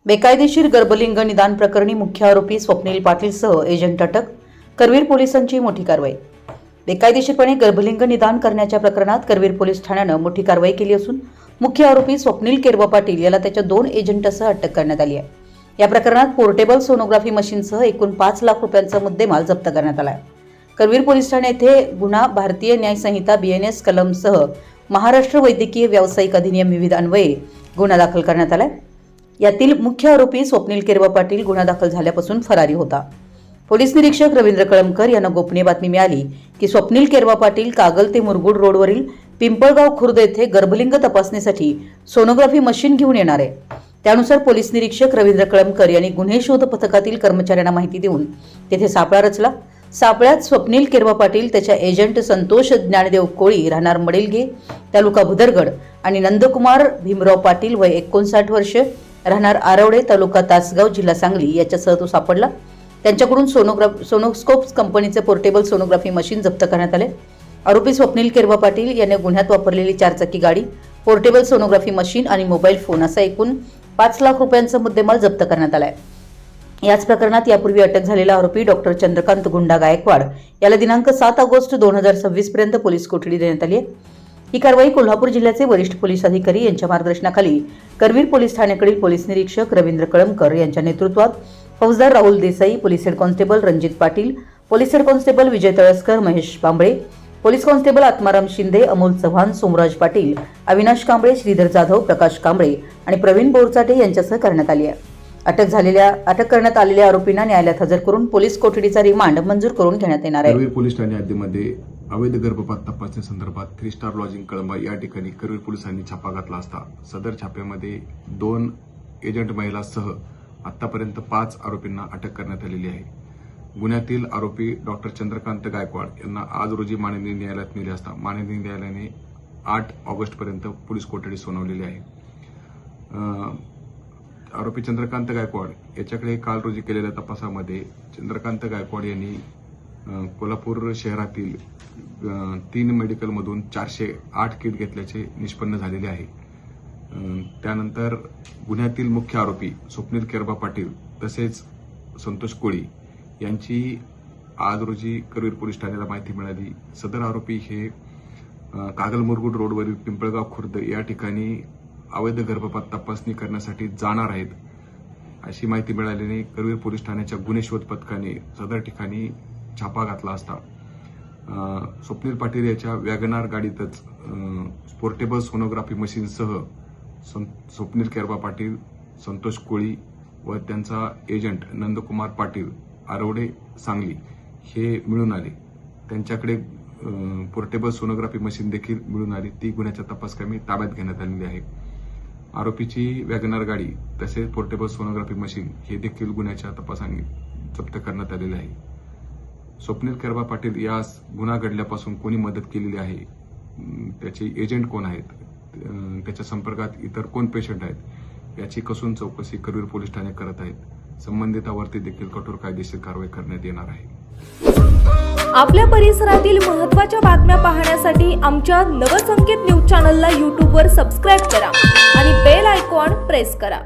बेकायदेशीर गर्भलिंग निदान प्रकरणी मुख्य आरोपी स्वप्नील पाटीलसह एजंट अटक. करवीर पोलिसांची मोठी कारवाई. बेकायदेशीरपणे गर्भलिंग निदान करण्याच्या प्रकरणात करवीर पोलीस ठाण्यानं मोठी कारवाई केली असून मुख्य आरोपी स्वप्नील केरवा पाटील याला त्याच्या 2 एजंटसह अटक करण्यात आली आहे. या प्रकरणात पोर्टेबल सोनोग्राफी मशीनसह एकूण 5 लाख रुपयांचा मुद्देमाल जप्त करण्यात आला आहे. करवीर पोलीस ठाणे येथे गुन्हा भारतीय न्याय संहिता BNS कलमसह महाराष्ट्र वैद्यकीय व्यावसायिक अधिनियम विविध अन्वये गुन्हा दाखल करण्यात आला आहे. यातील मुख्य आरोपी स्वप्नील केरवा पाटील गुन्हा दाखल झाल्यापासून फरारी होता. पोलीस निरीक्षक रवींद्र कळमकर यांना गोपनीय बातमी मिळाली की स्वप्नील केरवा पाटील कागल ते मुरगुड रोडवरील पिंपळगाव खुर्द येथे गर्भलिंग तपासणीसाठी सोनोग्राफी मशीन घेऊन येणार आहे. त्यानुसार पोलीस निरीक्षक रवींद्र कळमकर यांनी गुन्हे शोध पथकातील कर्मचाऱ्यांना माहिती देऊन तेथे सापळा रचला. सापळ्यात स्वप्नील केरवा पाटील, त्याच्या एजंट संतोष ज्ञानदेव कोळी राहणार मडेलगे तालुका भुदरगड आणि नंदकुमार भीमराव पाटील वय 59 वर्ष राहणार आरवडे तालुका तासगाव जिल्हा सांगली याच्यासह तो सापडला. त्यांच्याकडून सोनोस्कोप कंपनीचे पोर्टेबल सोनोग्राफी मशीन जप्त करण्यात आले. आरोपी स्वप्नील केरवा पाटील याने गुन्ह्यात वापरलेली 4 चाकी गाडी, पोर्टेबल सोनोग्राफी मशीन आणि मोबाईल फोन असा एकूण 5 लाख रुपयांचा मुद्देमाल जप्त करण्यात आला आहे. याच प्रकरणात यापूर्वी अटक झालेला आरोपी डॉक्टर चंद्रकांत गुंडा गायकवाड याला दिनांक 7 ऑगस्ट 2026 पर्यंत पोलीस कोठडी देण्यात आली आहे. ही कारवाई कोल्हापूर जिल्ह्याचे वरिष्ठ पोलीस अधिकारी यांच्या मार्गदर्शनाखाली करवीर पोलीस ठाण्याकडील पोलीस निरीक्षक रवींद्र कळमकर यांच्या नेतृत्वात फौजदार Rahul Desai, police head constable Ranjit Patil, police head constable Vijay Talaskar, Mahesh Bambale, police constable Atmaram Shinde, Amol Chavan, Somraj Patil, Avinash Kamble, Shridhar Jadhav, Prakash Kamble आणि प्रवीण बोरचाटे यांच्यासह करण्यात आली आहे. अटक करण्यात आलेल्या आरोपींना न्यायालयात हजर करून पोलीस कोठडीचा रिमांड मंजूर करून घेण्यात येणार आहे. करवीर पोलीस ठाणे हद्दीमध्ये अवैध गर्भपात तपासणी संदर्भात 3 स्टार लॉजिंग कळंबा या ठिकाणी करवीर पोलिसांनी छापा घातला असता सदर छाप्यामध्ये 2 एजंट महिलांसह आतापर्यंत 5 आरोपींना अटक करण्यात आलेली आहे. गुन्ह्यातील आरोपी डॉक्टर चंद्रकांत गायकवाड यांना आज रोजी माननीय न्यायालयात नेले असता माननीय न्यायालयाने 8 ऑगस्ट पर्यंत पोलीस कोठडी सुनावलेली आहे. आरोपी चंद्रकांत गायकवाड याच्याकडे काल रोजी केलेल्या तपासामध्ये चंद्रकांत गायकवाड यांनी कोल्हापूर शहरातील 3 मेडिकलमधून 408 किट घेतल्याचे निष्पन्न झालेले आहे. त्यानंतर गुन्ह्यातील मुख्य आरोपी स्वप्नील केरवा पाटील तसेच संतोष कोळी यांची आज रोजी करवीर पोलीस ठाण्याला माहिती मिळाली. सदर आरोपी हे कागल मुरगुड रोडवरील पिंपळगाव खुर्द या ठिकाणी अवैध गर्भपात तपासणी करण्यासाठी जाणार आहेत अशी माहिती मिळाल्याने करवीर पोलीस ठाण्याच्या गुन्हे शोध पथकाने सदर ठिकाणी छापा घातला असता स्वप्नील पाटील याच्या वॅगनार गाडीतच पोर्टेबल सोनोग्राफी मशीनसह स्वप्नील केरवा पाटील, संतोष कोळी व त्यांचा एजंट नंदकुमार पाटील आरवडे सांगली हे मिळून आले. त्यांच्याकडे पोर्टेबल सोनोग्राफी मशीन देखील मिळून आली. ती गुन्ह्याच्या तपासकामी ताब्यात घेण्यात आलेली आहे. आरोपीची वॅगनार गाडी तसेच पोर्टेबल सोनोग्राफी मशीन हे देखील गुन्ह्याच्या तपासाने जप्त करण्यात आलेले आहे. स्वप्नील केरवा पाटील यास गुन्हा घडल्यापासून कोणी मदत केलेली आहे, त्याचे एजंट कोण आहेत, त्याच्या संपर्कात इतर कोण पेशंट आहेत याची कसून चौकशी करवीर पोलीस ठाणे करत आहेत. संबंधितावरती देखील कठोर कायदेशीर कारवाई करण्यात येणार आहे. आपल्या परिसरातील महत्त्वाच्या बातम्या पाहण्यासाठी आमच्या नवसंकेत न्यूज चॅनलला यूट्यूबवर सबस्क्राईब करा आणि बेल आयकॉन प्रेस करा.